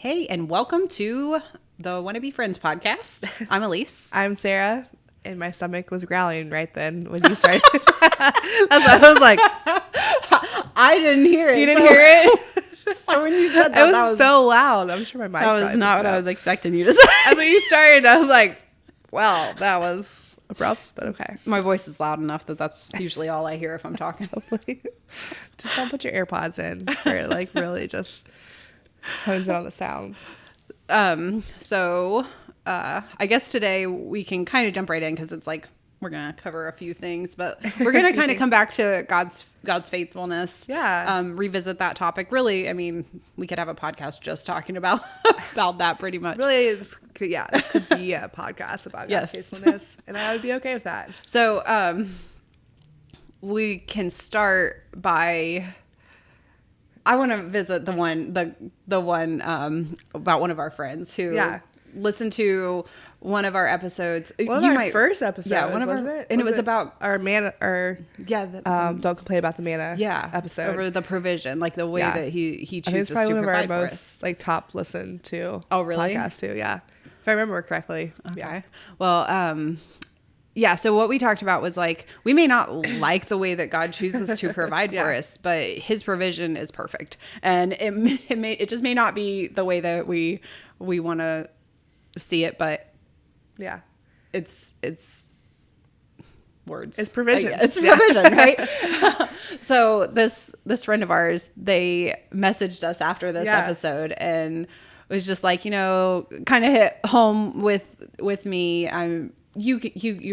Hey, and welcome to the Wanna Be Friends podcast. I'm Elyse. I'm Sarah, and my stomach was growling right then when you started. I was like, I didn't hear it. you didn't hear it? So when you said that, It was so loud. I'm sure my mic that was probably not picked what it I up. was expecting you to say. As when you started, I was like, well, that was abrupt, but okay. My voice is loud enough that that's usually all I hear if I'm talking. Hopefully. Just don't put your AirPods in, or it like really just hones in on the sound. So I guess today we can kind of jump right in because it's like we're gonna cover a few things, but we're gonna kind of come back to God's faithfulness. Yeah. Revisit that topic. Really, I mean, we could have a podcast just talking about that pretty much. Really, this could be a podcast about Yes. God's faithfulness, and I would be okay with that. So we can start by. I want to visit the one about one of our friends who listened to one of our episodes. One of our first episodes, wasn't it? And it was about our manna, don't complain about the manna episode. over the provision, like the way that he I think chooses it's probably to one of provide our for most us. like top listened to podcast too. Yeah, if I remember correctly. Okay. Yeah. Well, yeah. So what we talked about was like, we may not like the way that God chooses to provide for us, but his provision is perfect. And it just may not be the way that we want to see it, but Yeah. it's words. It's provision. It's provision, right? So this friend of ours, they messaged us after this episode and was just like, kind of hit home with me. You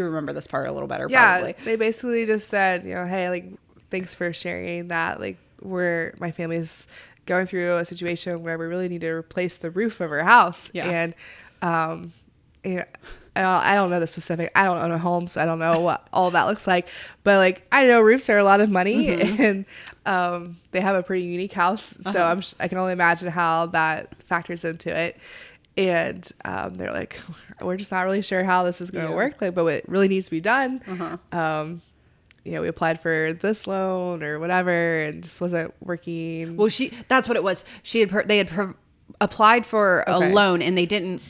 remember this part a little better, probably. They basically just said, hey, like, thanks for sharing that. Like, my family's going through a situation where we really need to replace the roof of our house. Yeah. And, I don't know the specific. I don't own a home, so I don't know what all that looks like. But like, I know roofs are a lot of money, and they have a pretty unique house. So I can only imagine how that factors into it. And they're like, we're just not really sure how this is going to work. Like, but it really needs to be done. We applied for this loan or whatever, and just wasn't working. Well, that's what it was. They had applied for a loan, and they didn't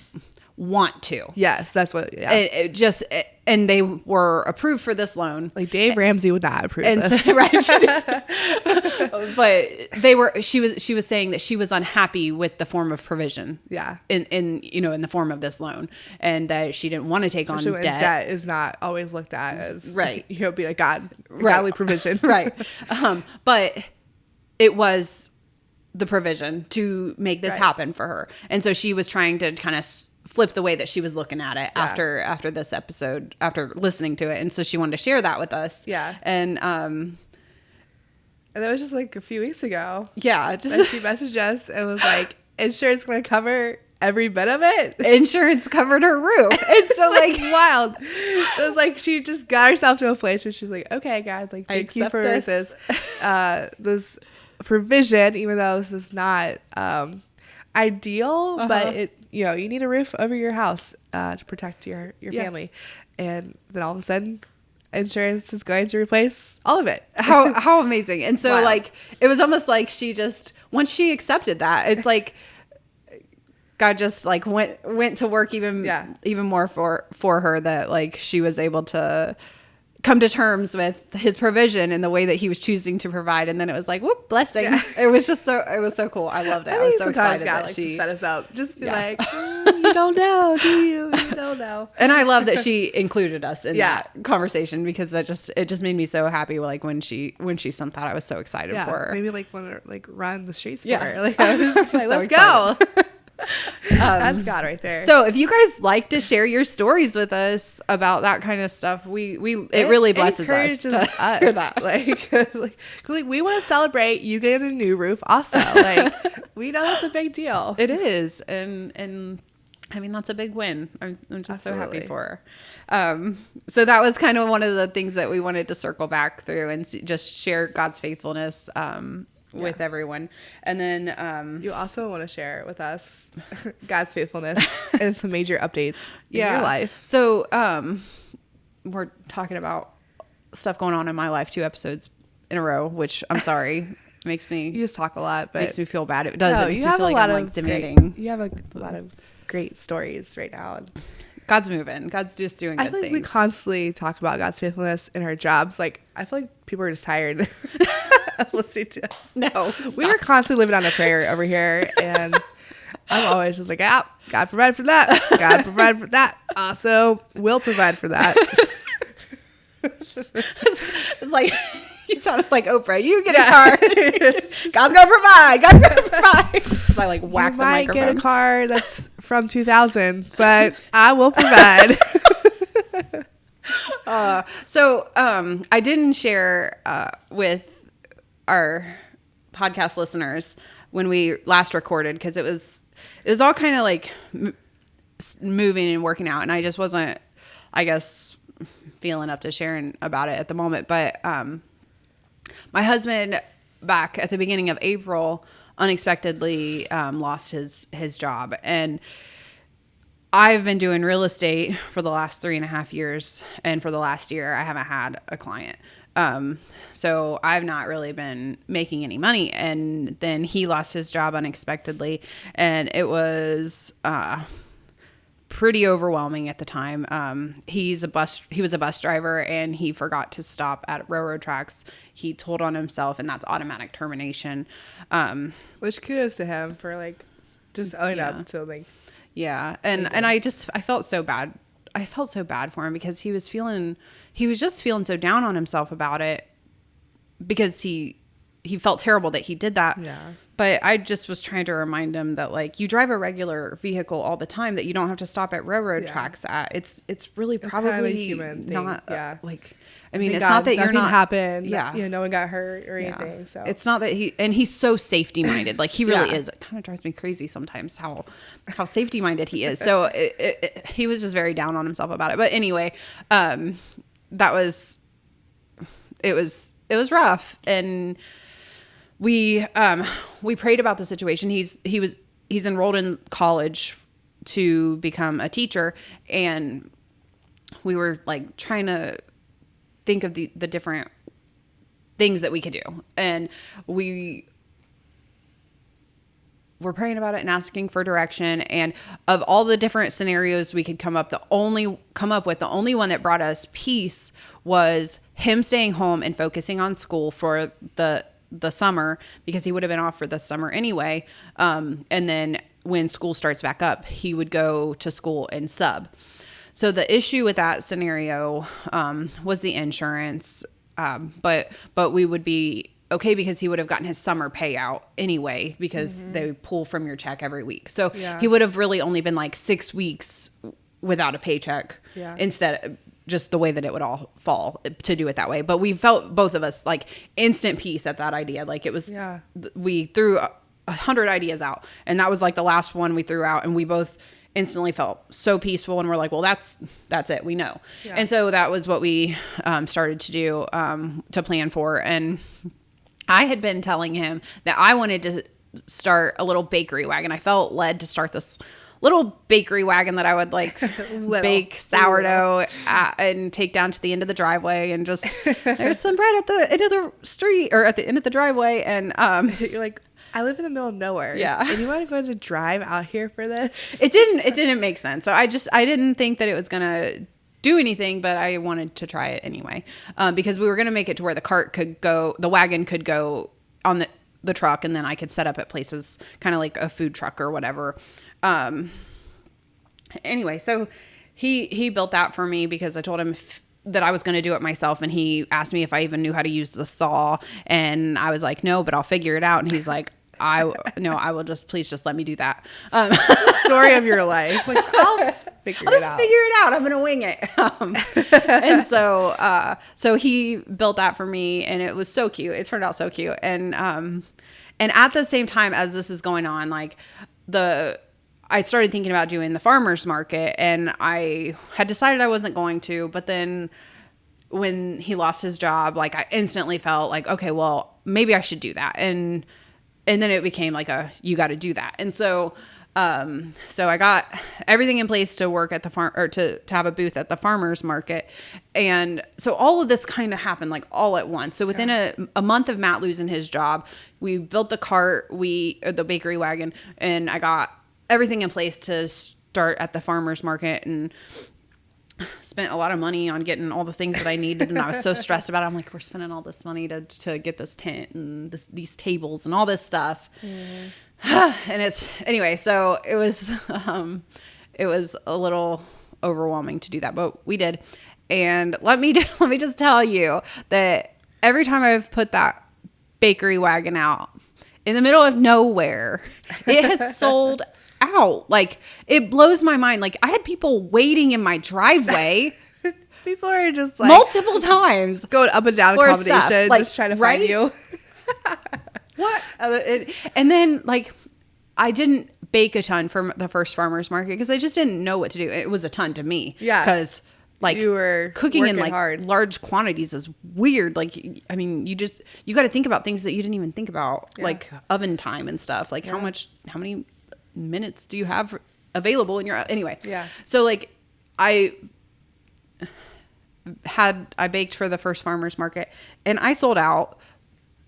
want to. Yes, that's what. Yeah. And they were approved for this loan. Like Dave Ramsey would not approve this. So, right. But she was saying that she was unhappy with the form of provision. Yeah. In the form of this loan, and that she didn't want to take on debt. Debt is not always looked at as be like godly provision. Right. But it was the provision to make this happen for her. And so she was trying to kind of flip the way that she was looking at it after this episode, after listening to it. And so she wanted to share that with us. Yeah. And that was just like a few weeks ago. Yeah. And she messaged us and was like, insurance going to cover every bit of it. Insurance covered her roof. It's so like wild. So it's like she just got herself to a place where she's like, okay, God, like thank you for this provision, even though this is not ideal, but it you need a roof over your house to protect your family. And then all of a sudden insurance is going to replace all of it. How amazing. And so like it was almost like she just, once she accepted that, it's like God just like went to work even more for her, that like she was able to come to terms with his provision and the way that he was choosing to provide. And then it was like, whoop, blessing. Yeah. It was so cool. I loved it. I was so excited God that likes she to set us up. Just be like, you don't know, do you? You don't know. And I love that she included us in that conversation, because it just made me so happy. Like when she sent that, I was so excited for her. Maybe like want to like run the streets for her. Like I was just like, so let's excited. go. That's God right there. So if you guguys like to share your stories with us about that kind of stuff, it really blesses us to hear that. Like we want to celebrate you getting a new roof also. Like we know that's a big deal. It is. And I mean, that's a big win. I'm just so happy for her. So that was kind of one of the things that we wanted to circle back through and just share God's faithfulness with everyone. And then you also want to share with us God's faithfulness and some major updates in your life. So we're talking about stuff going on in my life 2 episodes in a row, which I'm sorry. makes me. You just talk a lot, but makes me feel bad. It does. No, it makes you me have feel a like lot I'm of like demanding. You have a lot of great stories right now. God's moving. God's just doing good I feel like things. we constantly talk about God's faithfulness in our jobs. Like, I feel like people are just tired of listening to us. No, we are constantly living on a prayer over here, and I'm always just like, God provide for that. God provide for that. Also, will provide for that. It's like you sound like Oprah. You get a car. God's gonna provide. God's gonna provide. So I like whack the microphone. You might get a car that's from 2000, but I will provide. I didn't share with our podcast listeners when we last recorded because it was all kind of like moving and working out, and I just wasn't, I guess, feeling up to sharing about it at the moment. But my husband, back at the beginning of April, unexpectedly lost his job, and I've been doing real estate for the last 3.5 years, and for the last year, I haven't had a client. So I've not really been making any money. And then he lost his job unexpectedly, and it was pretty overwhelming at the time. He was a bus driver, and he forgot to stop at railroad tracks. He told on himself, and that's automatic termination. Which kudos to him for like just owning up to like. Yeah. And I felt so bad. I felt so bad for him because he was just feeling so down on himself about it because he felt terrible that he did that. Yeah. But I just was trying to remind him that like you drive a regular vehicle all the time that you don't have to stop at railroad tracks at. It's really probably kind of a human thing. Not like I mean, it's not that you're not happened. Yeah. No one got hurt or anything. So it's not that he's so safety minded. Like he really is. It kind of drives me crazy sometimes how safety minded he is. So he was just very down on himself about it. But anyway, it was rough, and we prayed about the situation. He's enrolled in college to become a teacher, and we were like trying to think of the different things that we could do. And we were praying about it and asking for direction. And of all the different scenarios we could come up with, the only one that brought us peace was him staying home and focusing on school for the summer, because he would have been off for the summer anyway. And then when school starts back up, he would go to school and sub. So the issue with that scenario was the insurance, but we would be okay because he would have gotten his summer payout anyway, because they pull from your check every week. So he would have really only been like 6 weeks without a paycheck instead of just the way that it would all fall to do it that way. But we felt, both of us, like instant peace at that idea. Like it was, we threw 100 ideas out, and that was like the last one we threw out, and we both instantly felt so peaceful, and we're like, well, that's it, we know. And so that was what we started to do, to plan for. And I had been telling him that I wanted to start a little bakery wagon. I felt led to start this little bakery wagon that I would like bake sourdough and take down to the end of the driveway, and just there's some bread at the end of the street, or at the end of the driveway. And you're like, I live in the middle of nowhere. Yeah. Anyone going to drive out here for this? It didn't make sense. So I didn't think that it was going to do anything, but I wanted to try it anyway. Because we were going to make it to where the wagon could go on the truck, and then I could set up at places kind of like a food truck or whatever. Anyway, so he built that for me because I told him that I was going to do it myself, and he asked me if I even knew how to use the saw, and I was like, no, but I'll figure it out. And he's like, I will please just let me do that. The story of your life. Like, I'll just figure it out. I'm going to wing it. And so he built that for me, and it was so cute. It turned out so cute. And at the same time as this is going on, like I started thinking about doing the farmer's market, and I had decided I wasn't going to, but then when he lost his job, like I instantly felt like, okay, well, maybe I should do that. And then it became like you got to do that. And so So I got everything in place to work at the farm, or to have a booth at the farmer's market. And so all of this kind of happened like all at once. So within a month of Matt losing his job, we built the cart, the bakery wagon, and I got everything in place to start at the farmer's market, and spent a lot of money on getting all the things that I needed. And I was so stressed about it. I'm like, we're spending all this money to get this tent and these tables and all this stuff. And anyway, so it was a little overwhelming to do that, but we did. And let me just tell you that every time I've put that bakery wagon out in the middle of nowhere, it has sold out. Like, it blows my mind. Like, I had people waiting in my driveway. People are just like multiple times going up and down accommodation, like, just trying to find you. What? And then, like, I didn't bake a ton for the first farmer's market because I just didn't know what to do. It was a ton to me. Yeah. Because, like, you were cooking in, like, hard. large quantities is weird. Like, I mean, you got to think about things that you didn't even think about, like oven time and stuff. Like, how many minutes do you have available in your, anyway. Yeah. So, like, I baked for the first farmer's market and I sold out.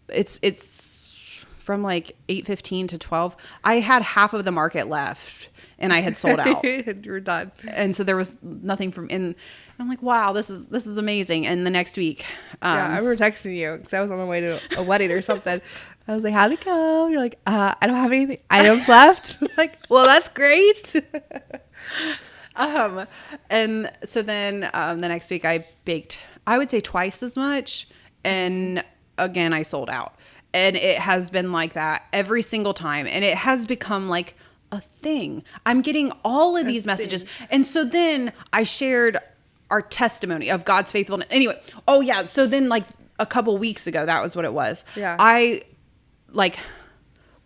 It's from like 8:15 to 12. I had half of the market left and I had sold out. You were done. And so there was nothing and I'm like, wow, this is amazing. And the next week, I remember texting you because I was on my way to a wedding or something. I was like, how'd it go? You're like, I don't have any items left. Like, well, that's great. And so then the next week I baked, I would say twice as much. And again, I sold out. And it has been like that every single time. And it has become like a thing. I'm getting all of these messages. And so then I shared our testimony of God's faithfulness. Anyway, oh yeah. So then, like, a couple weeks ago, that was what it was. Yeah.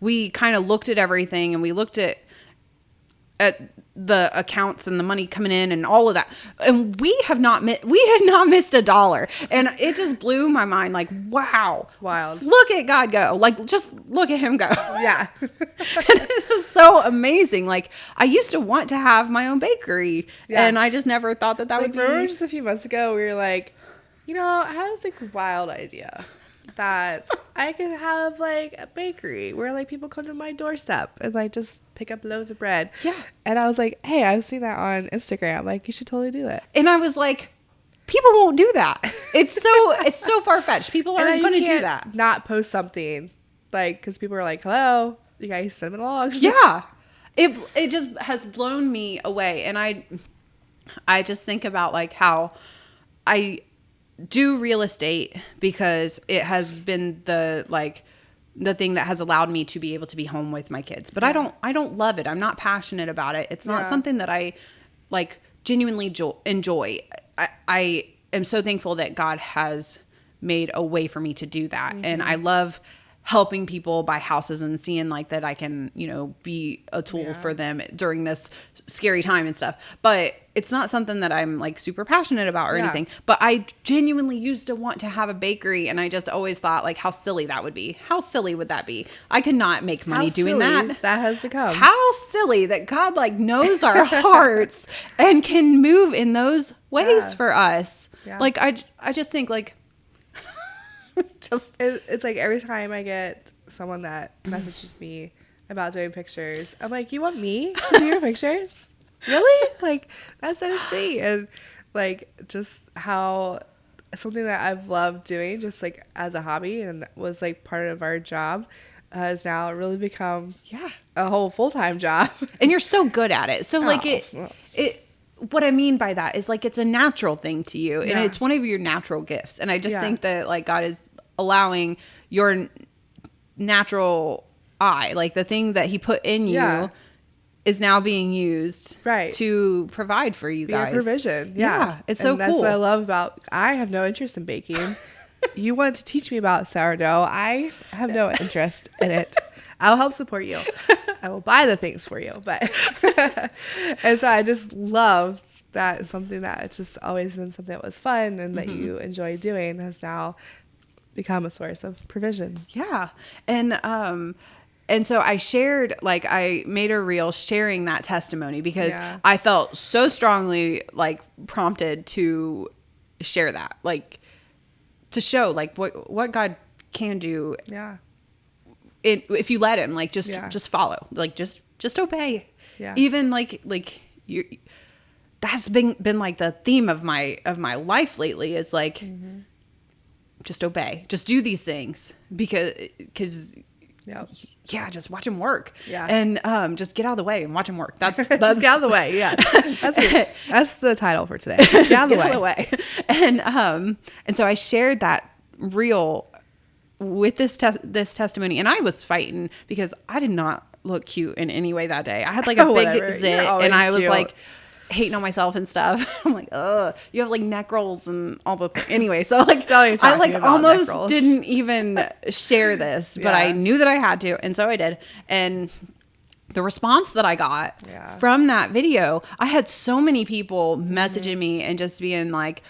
We kind of looked at everything and we looked at the accounts and the money coming in and all of that. And we had not missed $1. And it just blew my mind. Like, wow. Wild. Look at God go. Like, just look at him go. Yeah. And this is so amazing. Like, I used to want to have my own bakery and I just never thought that would be. Remember just a few months ago, we were like, I had this like wild idea that I could have like a bakery where like people come to my doorstep and like just pick up loaves of bread. Yeah. And I was like, hey, I've seen that on Instagram. Like, you should totally do it. And I was like, people won't do that. It's so far-fetched. People aren't going to do that. Not post something like, because people are like, hello, you guys cinnamon logs. Yeah. It just has blown me away. And I just think about like how I do real estate because it has been the thing that has allowed me to be able to be home with my kids. But I don't love it. I'm not passionate about it. It's not something that I like genuinely enjoy. I am so thankful that God has made a way for me to do that. Mm-hmm. And I love helping people buy houses and seeing like that I can, be a tool for them during this scary time and stuff. But it's not something that I'm like super passionate about or anything. But I genuinely used to want to have a bakery, and I just always thought like how silly that would be. How silly would that be? I could not make money doing that. That has become. How silly that God like knows our hearts and can move in those ways for us. Yeah. Like I just think like it's like every time I get someone that messages me about doing pictures, I'm like, you want me to do your pictures? Really? Like, that's so sweet. And like just how something that I've loved doing just like as a hobby and was like part of our job has now really become a whole full-time job. And you're so good at it. So like it what I mean by that is like it's a natural thing to you, and it's one of your natural gifts. And I just think that like God is allowing your natural eye, like the thing that he put in you is now being used to provide for you guys. Your provision. It's so cool. That's what I love about, I have no interest in baking. You want to teach me about sourdough. I have no interest in it. I'll help support you. I will buy the things for you. But and so I just love that something that it's just always been something that was fun and that you enjoy doing has now become a source of provision. Yeah. And And so I shared, like, I made a reel sharing that testimony because I felt so strongly, like, prompted to share that, like, to show, like, what God can do. Yeah. If you let him, like, just follow, like, just obey. Yeah. Even like you, that's been like the theme of my life lately is like, just obey, just do these things because just watch him work. Yeah. And just get out of the way and watch him work. That's just get out of the way. Yeah. That's the title for today. Just get out of the way. And so I shared that reel with this testimony, and I was fighting because I did not look cute in any way that day. I had like a big zit, and I was cute. Like hating on myself and stuff. I'm like, oh, you have like neck rolls and all the things. Anyway, so like I like almost didn't even share this, but I knew that I had to, and so I did. And the response that I got from that video, I had so many people messaging me and just being like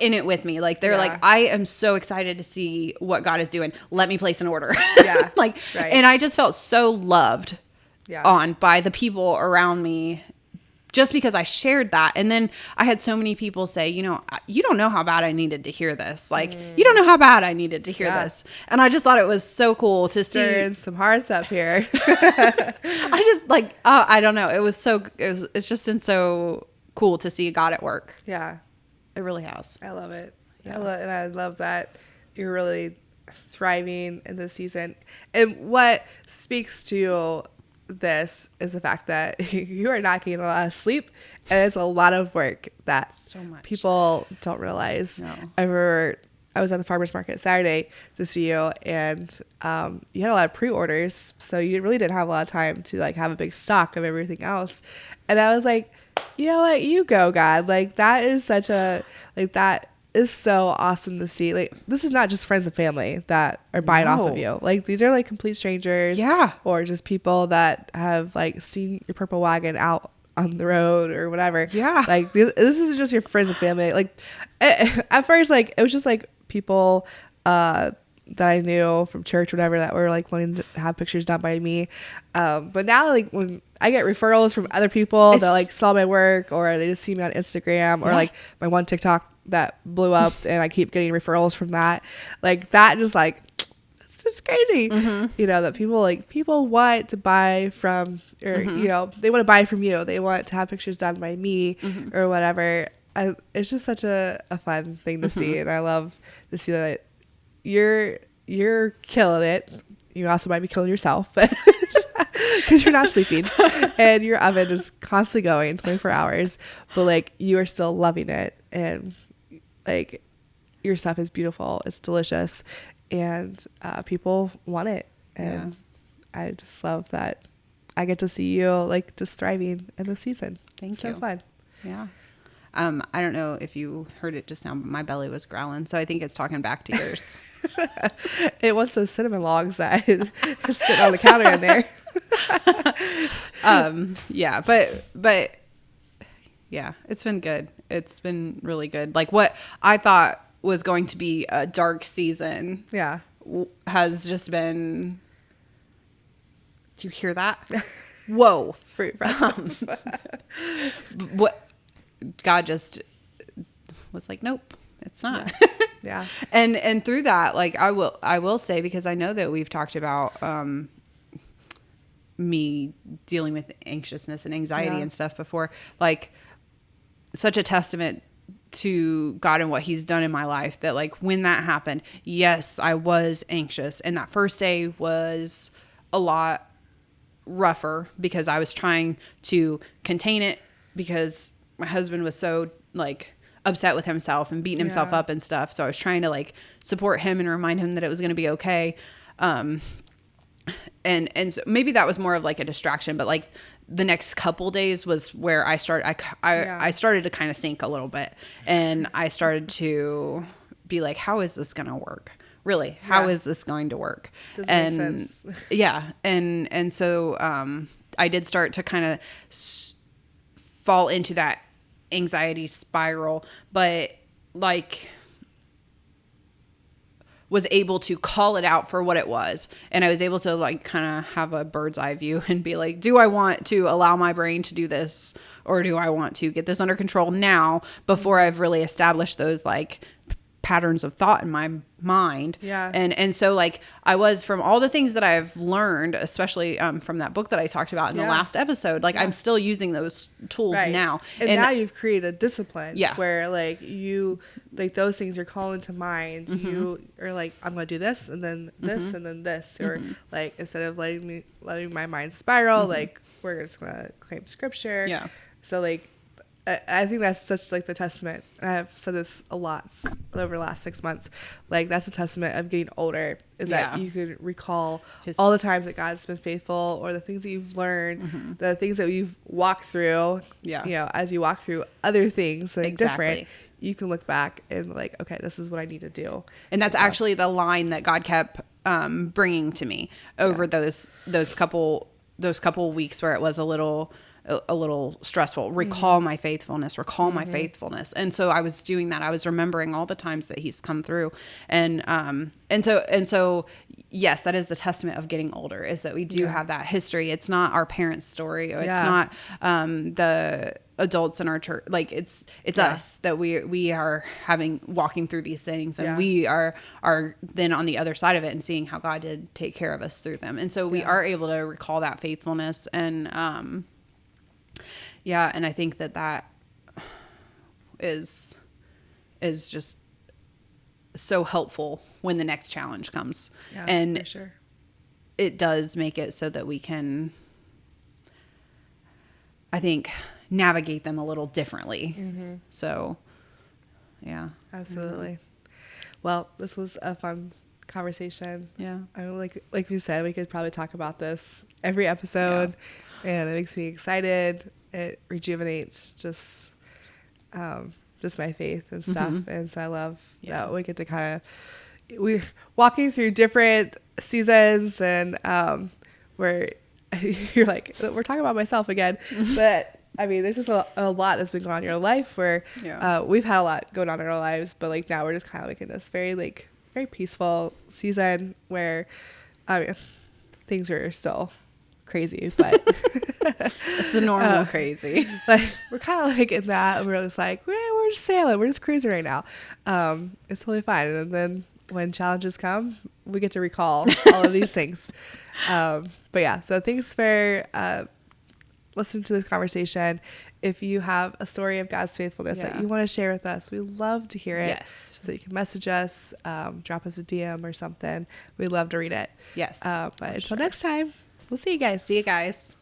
in it with me. Like they're like, I am so excited to see what God is doing. Let me place an order. Yeah. And I just felt so loved on by the people around me just because I shared that. And then I had so many people say, you don't know how bad I needed to hear this. Like, you don't know how bad I needed to hear this. And I just thought it was so cool to see some hearts up here. I just like, I don't know. It's just been so cool to see God at work. Yeah. It really has. I love it. Yeah. And I love that you're really thriving in this season. And what speaks to this is the fact that you are not getting a lot of sleep, and it's a lot of work that people don't realize. No. I was at the farmer's market Saturday to see you, and you had a lot of pre-orders, so you really didn't have a lot of time to like have a big stock of everything else. And I was like, you know what, you go, God. Like that is that is so awesome to see. Like this is not just friends and family that are buying off of you. Like these are like complete strangers. Yeah. Or just people that have like seen your purple wagon out on the road or whatever. Yeah. Like this isn't just your friends and family. Like at first, like it was just like people that I knew from church or whatever that were like wanting to have pictures done by me. But now like when I get referrals from other people that like saw my work, or they just see me on Instagram, or like my one TikTok that blew up and I keep getting referrals from that. Like that just like, it's just crazy. You know, that people want to buy from, or you know, they want to buy from you. They want to have pictures done by me or whatever. It's just such a fun thing to see. And I love to see that you're killing it. You also might be killing yourself, but because you're not sleeping and your oven is constantly going 24 hours, but like you are still loving it, and like your stuff is beautiful, it's delicious, and people want it. And I just love that I get to see you like just thriving in the season. Thank you. So fun. Yeah. I don't know if you heard it just now, but my belly was growling, so I think it's talking back to yours. It wants those cinnamon logs that sit on the counter in there. Yeah, but yeah, it's been good. It's been really good. Like what I thought was going to be a dark season, has just been. Do you hear that? Whoa, it's pretty impressive. What God just was like, nope, it's not. Yeah. And through that, like I will say, because I know that we've talked about me dealing with anxiousness and anxiety and stuff before, like such a testament to God and what he's done in my life, that like when that happened, yes, I was anxious, and that first day was a lot rougher because I was trying to contain it because my husband was so like upset with himself and beating himself up and stuff. So I was trying to like support him and remind him that it was going to be okay. And so maybe that was more of like a distraction, but like the next couple days was where I started to kind of sink a little bit, and I started to be like, how is this going to work? Really? How is this going to work? Doesn't make sense. Yeah. And so, I did start to kind of fall into that anxiety spiral, but like was able to call it out for what it was. And I was able to like kind of have a bird's eye view and be like, do I want to allow my brain to do this, or do I want to get this under control now before I've really established those like patterns of thought in my mind? And so like I was, from all the things that I've learned, especially from that book that I talked about in the last episode, like I'm still using those tools now. And now you've created a discipline where like you, like those things are calling to mind. You are like, I'm gonna do this and then this and then this, or like instead of letting my mind spiral, like we're just gonna claim scripture. So like I think that's such like the testament. I've said this a lot over the last 6 months. Like that's a testament of getting older, is that you can recall all the times that God's been faithful, or the things that you've learned, the things that you've walked through. You know, as you walk through other things that are different, you can look back and like, okay, this is what I need to do. And that's actually the line that God kept bringing to me over those couple weeks where it was a little stressful. Recall my faithfulness, my faithfulness. And so I was doing that. I was remembering all the times that he's come through. And so yes, that is the testament of getting older, is that we do have that history. It's not our parents' story. It's not the adults in our church. Like it's us, that we are walking through these things, and we are then on the other side of it and seeing how God did take care of us through them. And so we are able to recall that faithfulness. And and I think that is just so helpful when the next challenge comes. And for sure, it does make it so that we can, I think, navigate them a little differently. So, yeah. Absolutely. Well, this was a fun conversation. I mean, like we said, we could probably talk about this every episode, and it makes me excited. It rejuvenates just my faith and stuff. And so I love that we get to we're walking through different seasons, and where you're like, we're talking about myself again, but I mean, there's just a lot that's been going on in your life where we've had a lot going on in our lives, but like now we're just kind of like in this very peaceful season where things are still crazy, but it's the normal crazy. Like we're kind of like in that. We're just like, we're just sailing, we're just cruising right now. It's totally fine. And then when challenges come, we get to recall all of these things. But yeah, so thanks for listening to this conversation. If you have a story of God's faithfulness that you want to share with us, we love to hear it. Yes. So you can message us, drop us a DM or something. We'd love to read it. Yes. But until next time, we'll see you guys. See you guys.